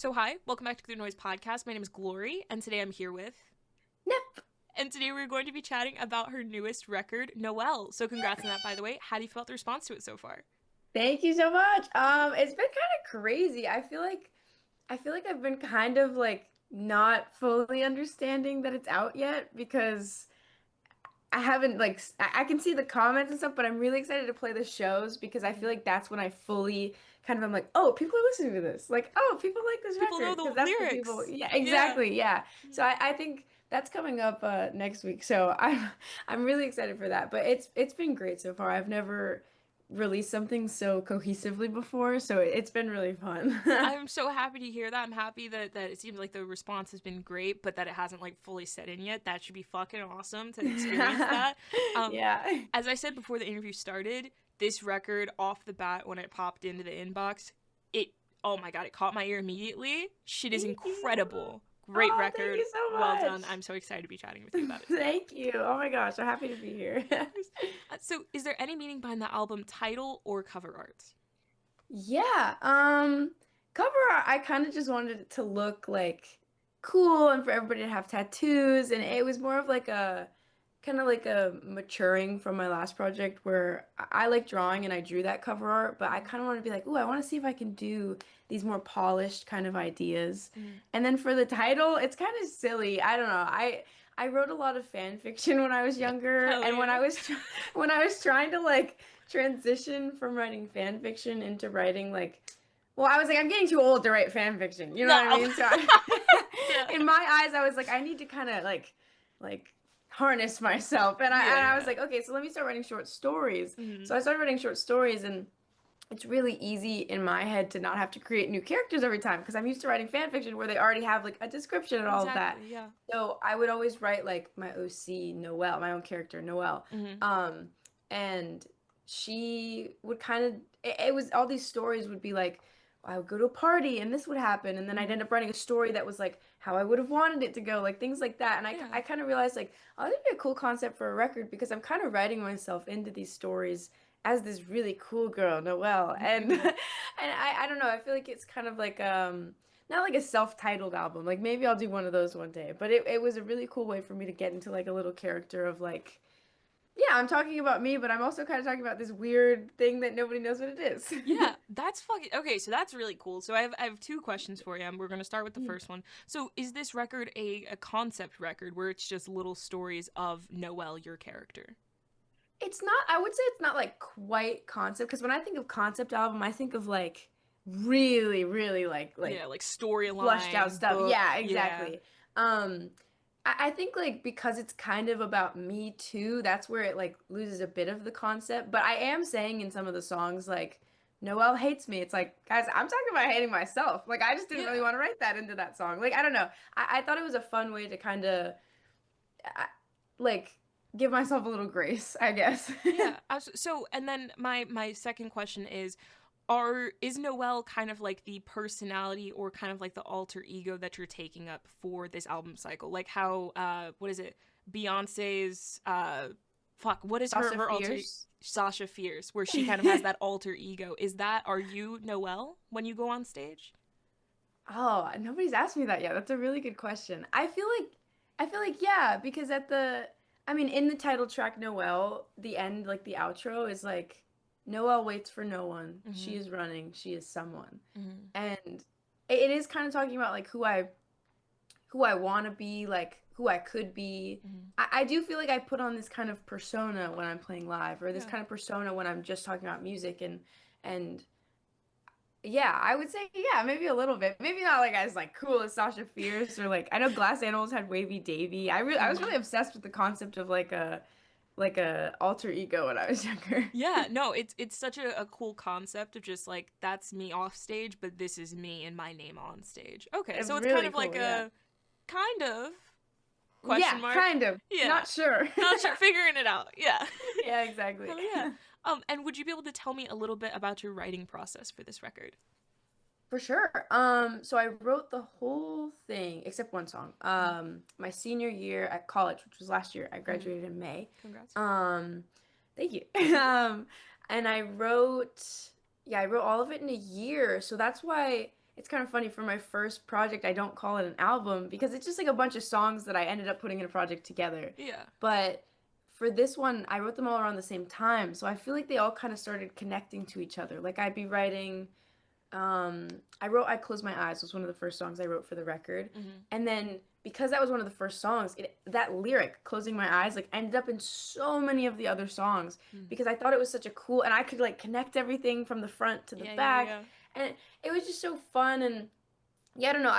So hi, welcome back to the Noise Podcast. My name is Glory, and today I'm here with Nep. and today we're going to be chatting about her newest record, Noelle. So congrats on that, by the way. How do you felt the response to it so far? Thank you so much. It's been kind of crazy. I feel like I've been kind of like not fully understanding that it's out yet because I haven't I can see the comments and stuff, but I'm really excited to play the shows because I feel Mhm. like that's when I fully kind of am like, oh, people are listening to this. Like, oh, people like this People know record because the that's what people. lyrics. Yeah, Yeah. exactly. Yeah. So Mhm. I think that's coming up next week. So I'm really excited for that. But it's been great so far. I've never released something so cohesively before, so it's been really fun. I'm so happy to hear that. I'm happy that it seems like the response has been great, but that it hasn't like fully set in yet. That should be fucking awesome to experience that. Um, Yeah. as I said before the interview started, this record off the bat when it popped into the inbox, it oh my god, it caught my ear immediately. Shit is Thank you. incredible. Great Oh, thank record. you so Well done. much. I'm so excited to be chatting with you about it today. Thank you. Oh my gosh, I'm happy to be here. Of course. So, is there any meaning behind the album title or cover art? Yeah, cover art, I kind of just wanted it to look like cool and for everybody to have tattoos, and it was more of like a kind of like a maturing from my last project where I like drawing and I drew that cover art, but I Mm-hmm. kind of want to be like, ooh, I want to see if I can do these more polished kind of ideas. Mm-hmm. And then for the title, it's kind of silly. I don't know. I wrote a lot of fan fiction when I was younger, Hell and when yeah. when I was trying to like transition from writing fan fiction into writing like well, I was like, I'm getting too old to write fan fiction. You know No. what I mean? So Yeah. in my eyes, I was like, I need to kind of like harness myself. And Yeah, I was yeah. like, okay, so let me start writing short stories. Mm-hmm. So I started writing short stories, and it's really easy in my head to not have to create new characters every time because I'm used to writing fan fiction where they already have like a description and all of that. Exactly, yeah. So I would always write like my OC Noelle, my own character Noelle. Mm-hmm. Um, and she would kind of it was all these stories would be like I would go to a party and this would happen and then I'd Mm-hmm. end up writing a story that was like how I would have wanted it to go, like things like that. And Yeah. I kind of realized like, oh, that'd be a cool concept for a record because I'm kind of writing myself into these stories as this really cool girl, Noelle. And Mm-hmm. and I don't know, I feel like it's kind of like not like a self-titled album. Like maybe I'll do one of those one day. But it was a really cool way for me to get into like a little character of like, yeah, I'm talking about me, but I'm also kind of talking about this weird thing that nobody knows what it is. Yeah, that's fucking okay. So that's really cool. So I have two questions for you, and we're gonna start with the first one. So is this record a concept record where it's just little stories of Noelle, your character? It's not, I would say it's not like quite concept because when I think of concept album, I think of like really, really Yeah, like like flushed out storyline, stuff. book. Yeah, Yeah. exactly. I think like because it's kind of about me too, that's where it like loses a bit of the concept. But I am saying in some of the songs like Noelle hates me. It's like, guys, I'm talking about hating myself. Like I just didn't really Yeah. want to write that into that song. Like I don't know. I thought it was a fun way to kind of like give myself a little grace, I guess. Yeah. So and then my second question is are is Noelle kind of like the personality or kind of like the alter ego that you're taking up for this album cycle? Like how what is it? Beyonce's fuck, what is Sasha her alter Fierce. Sasha Fierce, where she kind of has that alter ego. Is that are you Noelle when you go on stage? Oh, nobody's asked me that yet. That's a really good question. I feel like yeah, because at the I mean in the title track Noelle, the end like the outro is like Noelle waits for no one. She Mm-hmm. is running. She is someone. Mm-hmm. And it is kind of talking about like who I want to be, like who I could be. Mm-hmm. I do feel like I put on this kind of persona when I'm playing live or this Yeah. kind of persona when I'm just talking about music and yeah, I would say yeah, maybe a little bit. Maybe not like as like cool as Sasha Fierce or like I know Glass Animals had Wavy Davy. I was Mm-hmm. really obsessed with the concept of like a alter ego when I was younger. Yeah, no, it's such a cool concept of just like that's me off stage, but this is me and my name on stage. Okay, so It's it's kind really of like cool, yeah. a kind of Yeah, question mark. kind of. Yeah, Not sure. not sure, figuring it out. Yeah, Yeah, exactly. hell yeah. And would you be able to tell me a little bit about your writing process for this record? For sure. So I wrote the whole thing except one song. My senior year at college, which was last year. I Mm-hmm. graduated in May. Congrats. Um, thank you. And I wrote, yeah, I wrote all of it in a year. So that's why it's kind of funny for my first project, I don't call it an album because it's just like a bunch of songs that I ended up putting in a project together. Yeah. But for this one, I wrote them all around the same time, so I feel like they all kind of started connecting to each other. Like I'd be writing um, I wrote I Close My Eyes was one of the first songs I wrote for the record. Hmm. And then because that was one of the first songs, that lyric, Closing My Eyes, like ended up in so many of the other songs Mm. because I thought it was such a cool and I could like connect everything from the front to the Yeah, yeah, back. yeah. And it was just so fun and yeah, I don't know.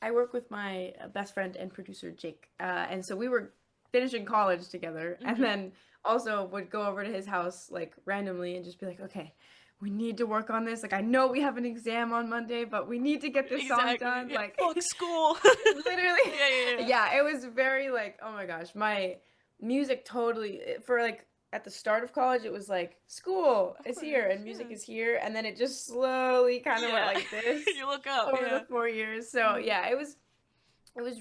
I work with my best friend and producer Jake. And so we were finishing college together and Hmm. then also would go over to his house like randomly and just be like, "Okay, we need to work on this. Like I know we have an exam on Monday, but we need to get this song Exactly. done." Yeah. Like Fuck school. literally. Yeah, yeah, yeah. Yeah, it was very like, oh my gosh, my music totally for like at the start of college it was like school Of is here course. and music Yeah. is here and then it just slowly kind of went Yeah. like this You look up. over the Yeah. 4 years. So Hmm. yeah, it was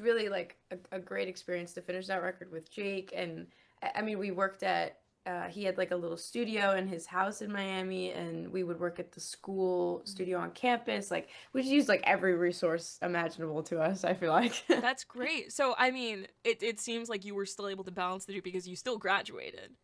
really like a great experience to finish that record with Jake. And I mean, we worked at, he had like a little studio in his house in Miami, and we would work at the school studio on campus. Like, we just used like every resource imaginable to us, I feel like. That's great. So, I mean, it seems like you were still able to balance the two because you still graduated.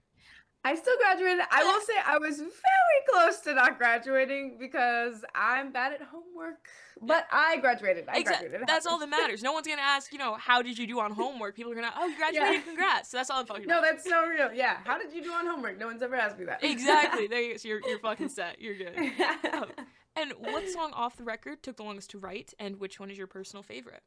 I still graduated. I will say I was very close to not graduating because I'm bad at homework. Yeah. But I graduated. I Exactly. graduated. It That's all happened. that matters. No one's gonna ask, how did you do on homework? People are gonna, oh, you Yeah. graduated, congrats. So that's all I'm talking No, about. that's so real. Yeah. How did you do on homework? No one's ever asked me that. Exactly. There you go. So you're fucking set. You're good. Um, and what song off the record took the longest to write, and which one is your personal favorite?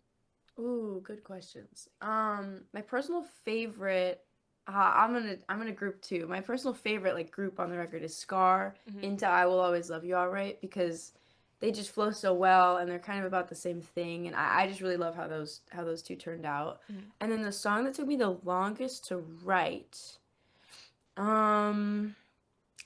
Ooh, good questions. My personal favorite, I'm gonna group two. My personal favorite like group on the record is Scar Hmm. into I Will Always Love You Alright because they just flow so well and they're kind of about the same thing and I just really love how those two turned out. Hmm. And then the song that took me the longest to write, um,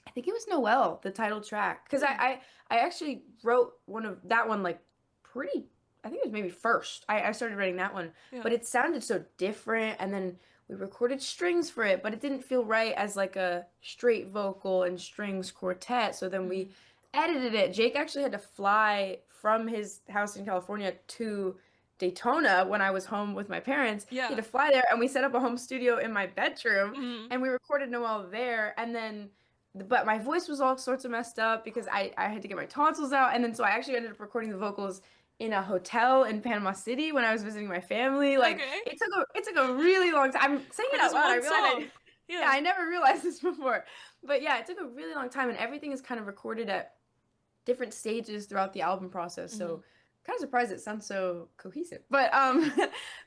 I think it was Noelle, the title track, because Hmm. I actually wrote one of that one like pretty. I think it was maybe first. I started writing that one, Yeah. but it sounded so different, and then we recorded strings for it, but it didn't feel right as like a straight vocal and strings quartet. So then we Hmm. edited it. Jake actually had to fly from his house in California to Daytona when I was home with my parents. He Yeah. had to fly there, and we set up a home studio in my bedroom, Hmm. and we recorded Noelle there, and then but my voice was all sorts of messed up because I had to get my tonsils out. And then so I actually ended up recording the vocals in a hotel in Panama City when I was visiting my family. Like Okay. it took a really long time. I'm saying For it this out loud. I one realized song. yeah, Yeah. I never realized this before. But yeah, it took a really long time and everything is kind of recorded at different stages throughout the album process. Hmm. So kind of surprised it sounds so cohesive. But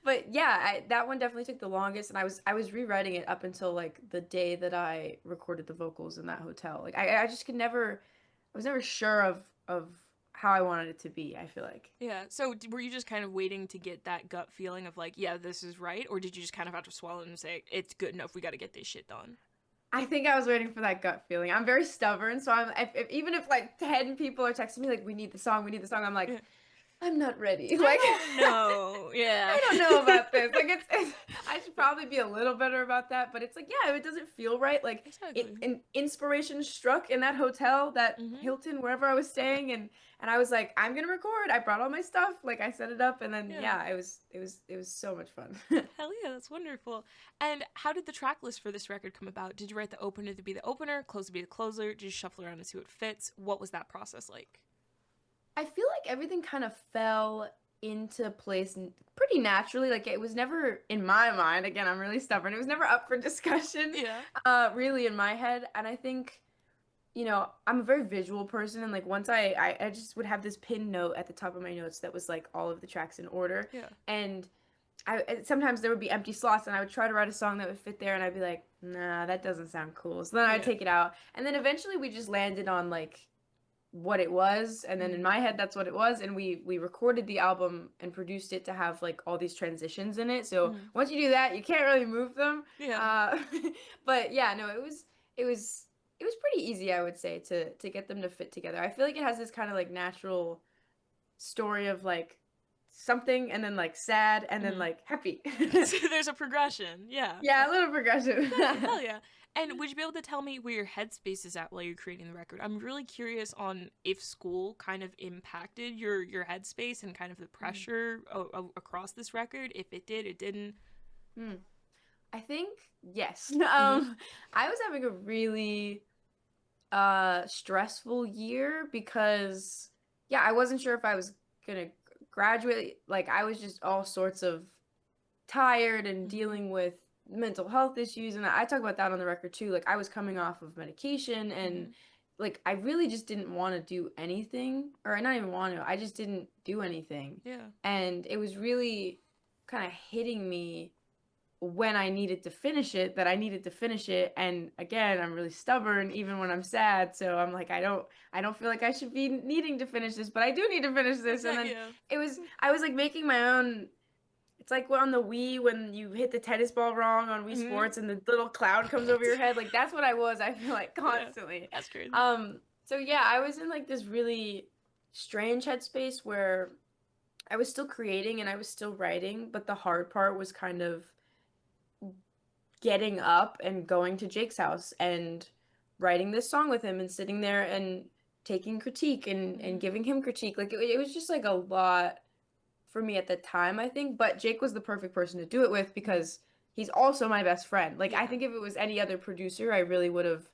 but yeah, that one definitely took the longest and I was rewriting it up until like the day that I recorded the vocals in that hotel. Like I just could never I was never sure of how I wanted it to be, I feel like. Yeah. So were you just kind of waiting to get that gut feeling of like, yeah, this is right, or did you just kind of have to swallow it and say it's good enough? We got to get this shit done. I think I was waiting for that gut feeling. I'm very stubborn, so if even if like 10 people are texting me like we need the song, I'm like Yeah. I'm not ready. I Like don't know. Yeah. I don't know about this. Like it's I should probably be a little better about that, but it's like yeah, if it doesn't feel right, like it Exactly. an inspiration struck in that hotel, that Hmm. Hilton, wherever I was staying, and I was like, I'm gonna record. I brought all my stuff, like I set it up, and then Yeah. yeah, it was so much fun. Hell yeah, that's wonderful. And how did the track list for this record come about? Did you write the opener to be the opener, close to be the closer? Did you shuffle around and see what fits? What was that process like? I feel like everything kind of fell into place pretty naturally. Like it was never in my mind. Again, I'm really stubborn. It was never up for discussion, Yeah. really in my head. And I think, you know, I'm a very visual person, and like once I just would have this pin note at the top of my notes that was like all of the tracks in order, Yeah. and sometimes there would be empty slots, and I would try to write a song that would fit there, and I'd be like, nah, that doesn't sound cool. So then I'd Yeah. take it out, and then eventually we just landed on like what it was and then in Mm. my head that's what it was and we recorded the album and produced it to have like all these transitions in it so Mm. once you do that you can't really move them Yeah. uh but yeah no it was it was pretty easy I would say to get them to fit together. I feel like it has this kind of like natural story of like something and then like sad and then Mm-hmm. like happy. So there's a progression. Yeah. Yeah, a little progressive. Exactly. Hell yeah. And would you be able to tell me where your headspace is at while you're creating the record? I'm really curious on if school kind of impacted your headspace and kind of the pressure across this record. If it did, it didn't. Hmm. I think yes. Mm-hmm. I was having a really stressful year because yeah, I wasn't sure if I was gonna graduate. Like I was just all sorts of tired and Mm-hmm. dealing with mental health issues, and I talk about that on the record too. Like I was coming off of medication and Mm-hmm. like I really just didn't want to do anything, or not even want to. I just didn't do anything. Yeah. And it was really kind of hitting me when I needed to finish it, that I needed to finish it. And again, I'm really stubborn even when I'm sad. So I'm like, I don't feel like I should be needing to finish this, but I do need to finish this. And Exactly. then Yeah. I was like making my own. It's like on the Wii when you hit the tennis ball wrong on Wii Mm-hmm. Sports and the little cloud comes over your head. Like that's what I was, I feel like Yeah. constantly. That's crazy. So yeah, I was in like this really strange headspace where I was still creating and I was still writing, but the hard part was kind of getting up and going to Jake's house and writing this song with him and sitting there and taking critique and Mm-hmm. giving him critique. Like it was just like a lot for me at the time, I think. But Jake was the perfect person to do it with Mm-hmm. because he's also my best friend. Like I Yeah. think if it was any other producer, I really would have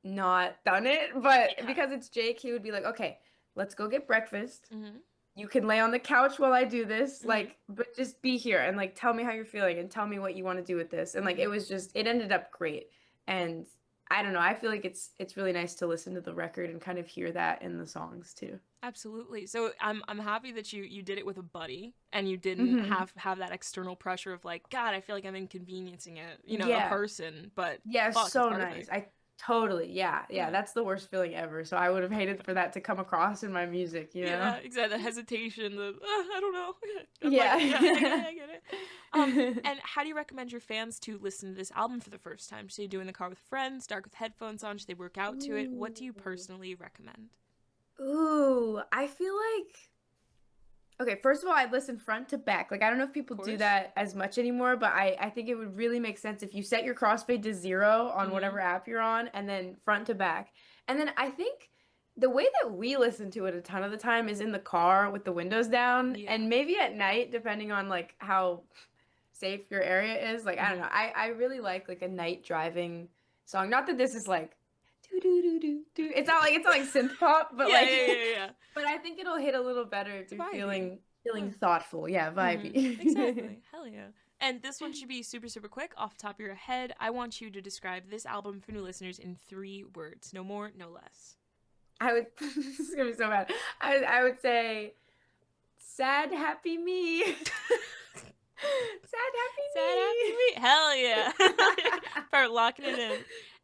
not done it. But Yeah. because it's Jake, he would be like, okay, let's go get breakfast. Mm-hmm. You can lay on the couch while I do this, Mm-hmm. like, but just be here and like tell me how you're feeling and tell me what you want to do with this. And like Mm-hmm. it was just it ended up great. And I don't know, I feel like it's really nice to listen to the record and kind of hear that in the songs too. Absolutely. So I'm happy that you did it with a buddy and you didn't Hmm. have that external pressure of like, God, I feel like I'm inconveniencing a Yeah. person, but Yeah, fuck, it's so nice. perfect. I totally, yeah, yeah, Yeah. that's the worst feeling ever. So I would have hated for that to come across in my music, you know? Yeah, exactly. The hesitation, the I don't know. I'm like, yeah, I get it, Yeah. I get it. And how do you recommend your fans to listen to this album for the first time? Should they do in the car with friends, dark with headphones on? Should they work out to it? What do you Ooh. personally recommend? Ooh, I feel like okay, first of all, I'd listen front to back. Like I don't know if Of people do course. that as much anymore, but I think it would really make sense if you set your crossfade to 0 on Mm-hmm. whatever app you're on and then front to back. And then I think the way that we listen to it a ton of the time is in the car with the windows down Yeah. and maybe at night depending on like how safe your area is. Like I don't Mm-hmm. know. I really like a night driving song. Not that this is like do do do do do. It's not like synth pop, but Yeah, like yeah, yeah, yeah. but I think it'll hit a little better if It's you're vibey. feeling Huh. thoughtful. Yeah, Mm-hmm. vibey. Exactly. Hell yeah. And this one should be super, super quick off the top of your head. I want you to describe this album for new listeners in 3 words. No more, no less. I would this is gonna be so bad. I would say sad happy me. Sad Sad happy me. Hell yeah. happy Start locking it in.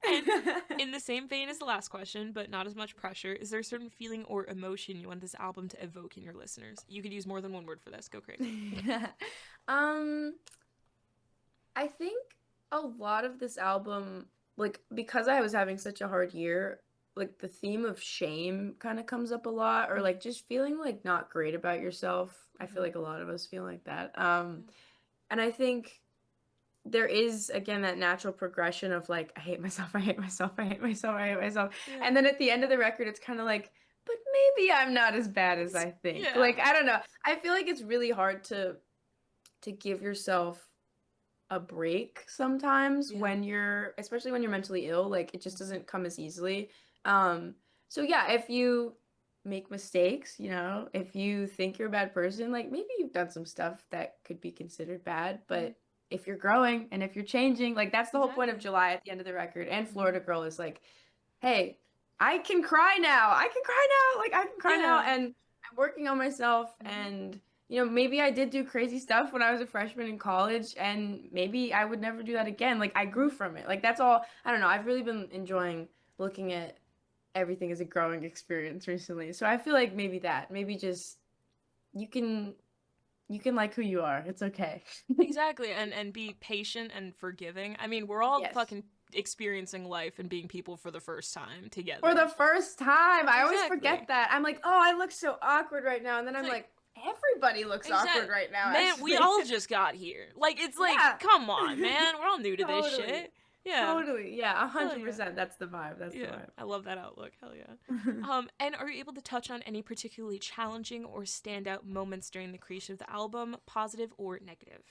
And me. in the same vein as the last question, but not as much pressure, is there a certain feeling or emotion you want this album to evoke in your listeners? You could use more than one word for this. Go crazy. um I think a lot of this album, like, because I was having such a hard year, like, the theme of shame kind of comes up a lot, or like just feeling like not great about yourself. I feel Mm-hmm. like a lot of us feel like that. Yeah. And I think there is, again, that natural progression of like, I hate myself, I hate myself, I hate myself, I hate myself. Yeah. And then at the end of the record, it's kind of like, but maybe I'm not as bad as I think. Yeah. Like, I don't know. I feel like it's really hard to give yourself a break sometimes Yeah. when you're especially when you're mentally ill, like it just Mm-hmm. doesn't come as easily. So yeah, if you make mistakes, if you think you're a bad person, like maybe you've done some stuff that could be considered bad, Mm-hmm. but if you're growing and if you're changing, like that's the whole point of Exactly. July at the end of the record and Mm-hmm. Florida Girl is like, hey, I can cry now. I can cry now. Like I can cry now Yeah. and I'm working on myself Mm-hmm. and maybe I did do crazy stuff when I was a freshman in college and maybe I would never do that again. Like I grew Mm-hmm. from it. Like that's all. I don't know. I've really been enjoying looking at everything as a growing experience recently. So I feel like maybe just you can you can like who you are. It's okay. Exactly. And be patient and forgiving. I mean, we're all Yes. fucking experiencing life and being people for the first time For together. the first time. I always forget Exactly. that. I'm like, oh, I look so awkward right now. And then I'm It's like like, everybody everybody looks awkward Exactly. right now, Man, we actually. all just got here. Like, it's like, Yeah. come on, man. We're all new to this Totally. shit. Yeah. Totally. Yeah, Hell yeah. 100%. That's the vibe. That's the Yeah. I love that outlook. Hell yeah. vibe. And are you able to touch on any particularly challenging or standout moments during the creation of the album, positive or negative?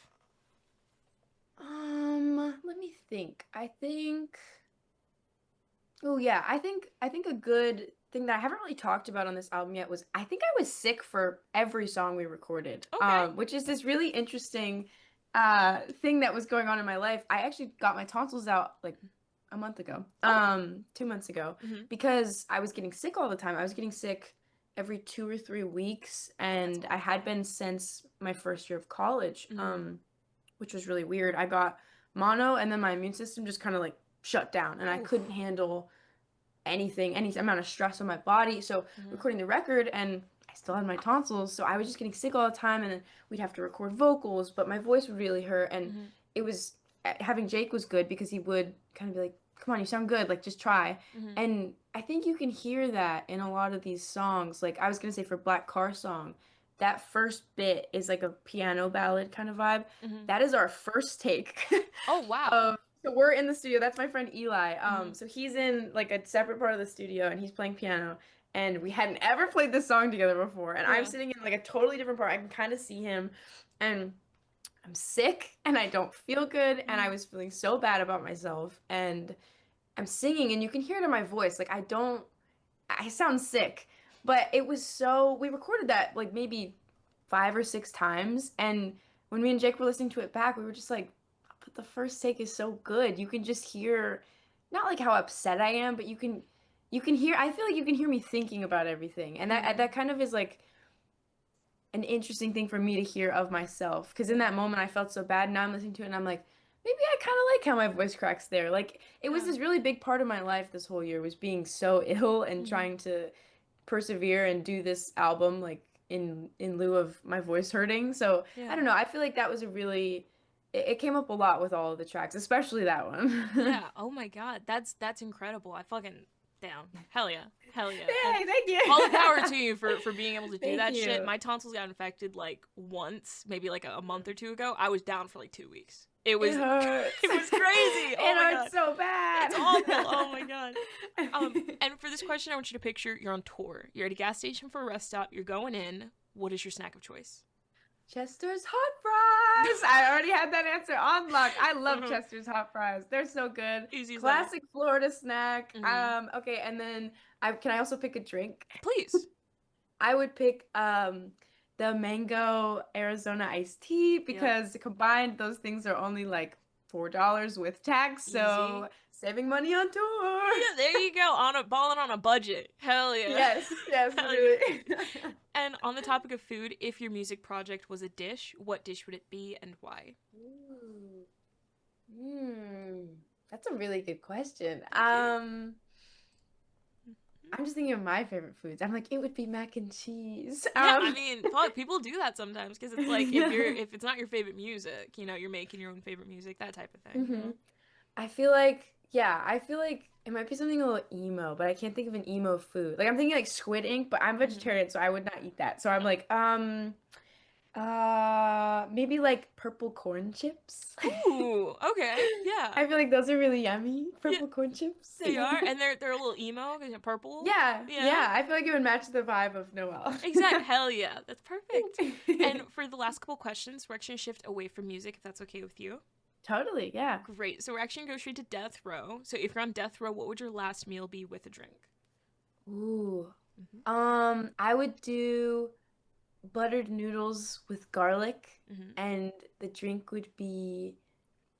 Let me think. Oh yeah, I think a good thing that I haven't really talked about on this album yet was I think I was sick for every song we recorded. Okay. Which is this really interesting thing that was going on in my life. I actually got my tonsils out like a month ago. Okay. 2 months ago Mm-hmm. because I was getting sick all the time. I was getting sick every 2 or 3 weeks That's and I had awful. been since my first year of college. Mm-hmm. Which was really weird. I got mono and then my immune system just kind of like shut down and I couldn't Oof. handle anything, any amount of stress on my body. So Mm-hmm. recording the record and I still had my tonsils, so I was just getting sick all the time and then we'd have to record vocals, but my voice would really hurt and Mm-hmm. it was having Jake was good because he would kind of be like, "Come on, you sound good, like just try." Mm-hmm. And I think you can hear that in a lot of these songs. Like I was going to say for Black Car Song, that first bit is like a piano ballad kind of vibe. Mm-hmm. That is our first take Oh, wow. of so we're in the studio. That's my friend Eli. Mm-hmm. So he's in like a separate part of the studio and he's playing piano. And we hadn't ever played this song together before. And I'm Yeah. sitting in like a totally different part. I can kind of see him. And I'm sick and I don't feel good. And Mm-hmm. I was feeling so bad about myself. And I'm singing and you can hear it in my voice. Like I sound sick. But it was so, we recorded that like maybe 5 or 6 times. And when me and Jake were listening to it back, we were just like, but the first take is so good. You can just hear, not like how upset I am, but you can hear, I feel like you can hear me thinking about everything. And that Mm-hmm. that kind of is like an interesting thing for me to hear of myself. Because in Yeah. that moment, I felt so bad. Now I'm listening to it and I'm like, maybe I kind of like how my voice cracks there. Like, it was Yeah. this really big part of my life this whole year was being so ill and Mm-hmm. trying to persevere and do this album like in lieu of my voice hurting. So I Yeah. don't know. I feel like that was a really it came up a lot with all of the tracks, especially that one. Yeah. Oh my god. That's incredible. I fucking down. Hell yeah. Hell yeah. And Yay, thank you. all the power to you for being able to do Thank that shit. you. My tonsils got infected like once, maybe like a month or two ago. I was down for like 2 weeks. It It was hurts. it was crazy. Oh It my hurts god. so bad. It's awful. Oh my god. And for this question, I want you to picture you're on tour. You're at a gas station for a rest stop. You're going in. What is your snack of choice? Chester's hot fries. I already had that answer on lock. I love Mhm. Chester's hot fries. They're so good. Easy as that. Classic Florida snack. Hmm. Okay, and then I also pick a drink? Please. I would pick the mango Arizona iced tea Yep. because combined those things are only like $4 with tax, Easy. so saving money on tour. Yeah, there you go. On a balling on a budget. Hell yeah. Yes, yes, Hell yeah. literally. And on the topic of food, if your music project was a dish, what dish would it be and why? Ooh. That's a really good question. Thank you. I'm just thinking of my favorite foods. I'm like, it would be mac and cheese. Yeah, I mean, fuck, people do that sometimes because it's like Yeah. if it's not your favorite music, you're making your own favorite music, that type of thing. hmm I feel like, yeah, I feel like it might be something a little emo, but I can't think of an emo food. Like I'm thinking like squid ink, but I'm Hmm. vegetarian, so I would not eat that. So I'm like, maybe like purple corn chips. Ooh, okay, yeah, I feel like those are really yummy, yeah, purple corn chips. they are, and they're a little emo, 'cause they're purple. Yeah, Yeah, yeah, I feel like it would match the vibe of Noelle. exact. Hell yeah, that's perfect. And for the last couple questions, we're actually gonna shift away from music, if that's okay with you. Totally, yeah. Great. So we're actually gonna go straight to death row. So if you're on death row, what would your last meal be with a drink? Ooh. Hmm. I would do buttered noodles with garlic, Hmm. and the drink would be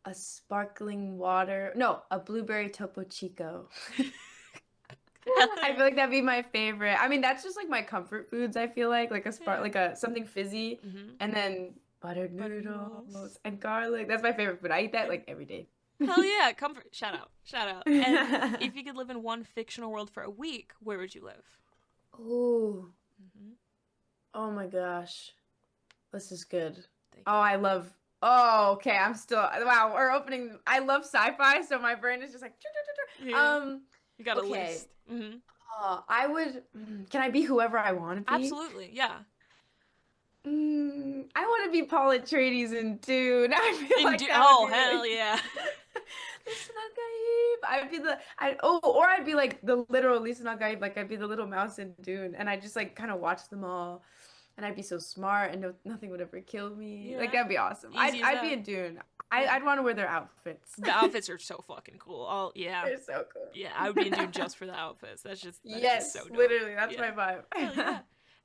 a sparkling water. No, a blueberry Topo Chico. Hell I yeah. feel like that'd be my favorite. I mean, that's just like my comfort foods, I feel like a spark, Yeah. like a something fizzy, Hmm. and then buttered Butter noodles. noodles and garlic. That's my favorite food. I eat that Yeah. like every day. Hell yeah, comfort. Shout out. Shout out. And if you could live in one fictional world for a week, where would you live? Ooh. Hmm. Oh my gosh. This is good. Thank Oh, I love. Oh, okay. I'm still. Wow, we're opening. I love sci-fi, so my brain is just like. you. Yeah. Um. You got a Okay. list. Hmm. I would. Can I be whoever I want to be? Absolutely. Yeah. gotta be Paul Atreides in Dune. I feel In like that would oh be hell really yeah. Listen Gaib. I'd be or I'd be like the literal Listen Gaib, like I'd be the little mouse in Dune, and I just like kind of watch them all, and I'd be so smart, and nothing would ever kill me. Like Yeah. that'd be awesome. Easy as I'd be that. in Dune. Yeah. I'd want to wear their outfits. The outfits are so fucking cool. All yeah. They're so Yeah, I would be in cool. Dune just for the outfits. That's just so Yes, dope. literally, that's Yeah. my vibe. Hell yeah.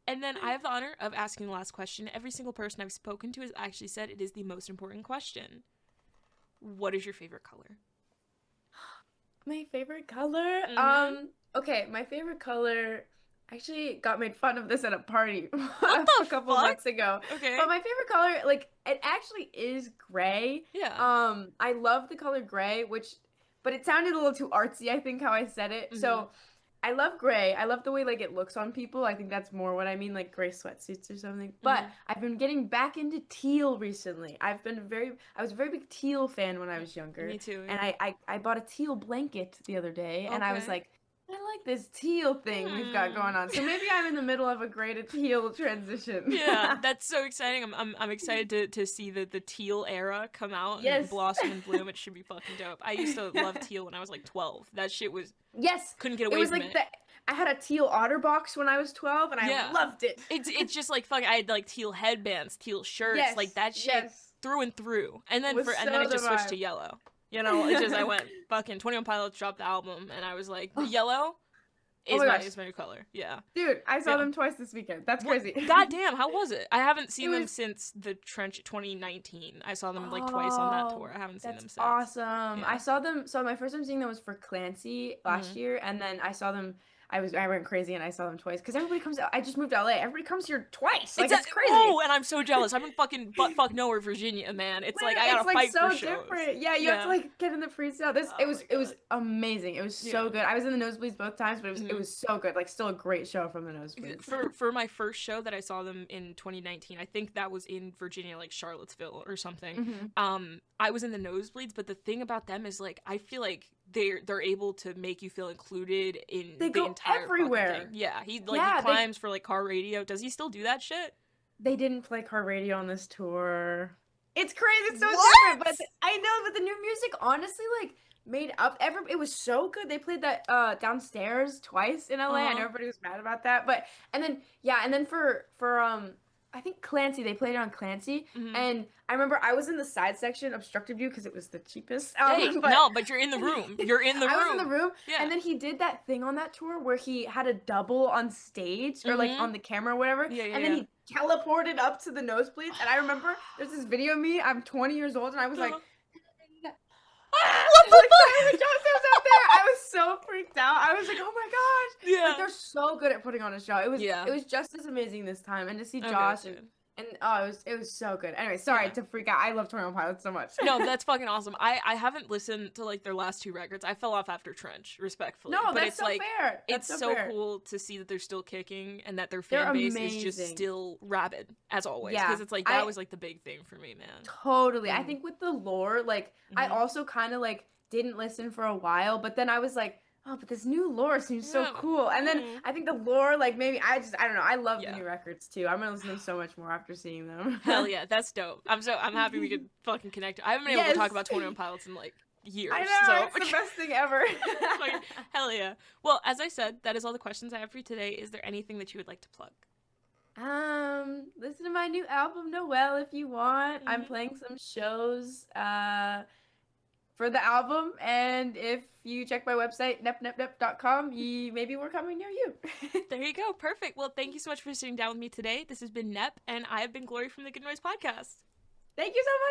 And then I have the honor of asking the last question. Every single person I've spoken to has actually said it is the most important question. What is your favorite color? My favorite color? Mm-hmm. Okay, my favorite color actually got made fun of this at a party What the a couple fuck? months ago. Okay. But my favorite color, like, it actually is gray. Yeah. I love the color gray, but it sounded a little too artsy, I think, how I said it. Mm-hmm. So I love gray. I love the way like it looks on people. I think that's more what I mean, like gray sweatsuits or something. But Mm-hmm. I've been getting back into teal recently. I was a very big teal fan when I was younger. Me too, And yeah. I bought a teal blanket the other day, and I was Okay. like, I like this teal thing we've got Hmm. going on. So maybe I'm in the middle of a gray to teal transition. Yeah, that's so exciting. I'm excited to see the teal era come out and Yes. blossom and bloom. It should be fucking dope. I used to love teal when I was like 12. That shit was Yes. couldn't get It away was from like it. I had a teal otter box when I was 12, and I Yeah. loved it. It's just like fuck. I had like teal headbands, teal shirts, Yes. like that shit Yes. through and through. And then Was and then so it the just switched to vibe. yellow. You know, it just I went fucking 21 Pilots dropped the album, and I was like, yellow Oh my gosh. is my new color. Yeah. Dude, I saw Yeah. them twice this weekend. That's What? crazy. God damn, how was it? I haven't It seen them was since the Trench 2019. I saw them like twice on that tour. I haven't seen them that's since. awesome. I Yeah. saw them. So my first time seeing them was for Clancy last Mhm. year, and then I saw them. I went crazy and I saw them twice because everybody comes out. I just moved to LA. Everybody comes here twice. Like it's crazy. Oh, and I'm so jealous. I'm in fucking butt fuck nowhere, Virginia, man. It's like I Literally, gotta it's like fight so for shows. different. Yeah, you have to Yeah. like get in the pre-sale. This Oh my it was god. amazing. It was so Yeah. good. I was in the nosebleeds both times, but it Mhm. was so good. Like still a great show from the nosebleeds. For my first show that I saw them in 2019, I think that was in Virginia, like Charlottesville or something. I was in the nosebleeds, but the thing about them is like I feel like they're able to make you feel included in They the go entire fucking everywhere. thing. Yeah, he Yeah, he climbs for like car radio. Does he still do that shit? they didn't play car radio on this tour. It's crazy. It's so different, What? but I know. But the new music, honestly, like made up. It was so good. They played that downstairs twice in LA. I know Uh-huh. everybody was mad about that, but and then for I think Clancy, they played it on Clancy, Mhm. and I remember I was in the side section, obstructed view because it was the cheapest. Hey, But no, but you're in the room. You're in the room. I was in the room, Yeah. and then he did that thing on that tour where he had a double on stage or like Mhm. on the camera or whatever, Yeah, yeah, and then yeah. he teleported up to the nosebleeds. And I remember there's this video of me. I'm 20 years old, and I was like, Uh-huh. ah! What the Like fuck? Tommy Joseph's up there. I was so freaked out. I was like, oh my gosh! Yeah. Like they're so good at putting on a show. Yeah. It was just as amazing this time, and to see Okay, Josh that's good. and oh, it was so good. Anyway, sorry Yeah. to freak out. I love 21 Pilots so much. No, that's fucking awesome. I haven't listened to like their last two records. I fell off after Trench, respectfully. No, but that's it's so like fair. That's it's so so fair. cool to see that they're still kicking and that their They're fan base is just amazing. still rabid as always. Yeah, Because it's like that was like the big thing for me, man. Totally. I Mhm. think with the lore, like I Mhm. also kind of like didn't listen for a while, but then I was like, oh, but this new lore seems so Yeah. cool. And then Mhm. I think the lore, like maybe I don't know. I love Yeah. the new records too. I'm gonna listen to them so much more after seeing them. Hell yeah, that's dope. I'm happy we could fucking connect. I haven't been able to talk Yes. about 21 Pilots in like years. I know, so it's the best thing ever. Fucking- hell yeah. Well, as I said, that is all the questions I have for you today. Is there anything that you would like to plug? Listen to my new album, Noelle, if you want. I'm Mhm. playing some shows for the album, and if you check my website, nepnepnep.com, maybe we're coming near you. There you go. Perfect. Well, thank you so much for sitting down with me today. This has been Nep, and I have been Glory from the Good Noise Podcast. Thank you so much.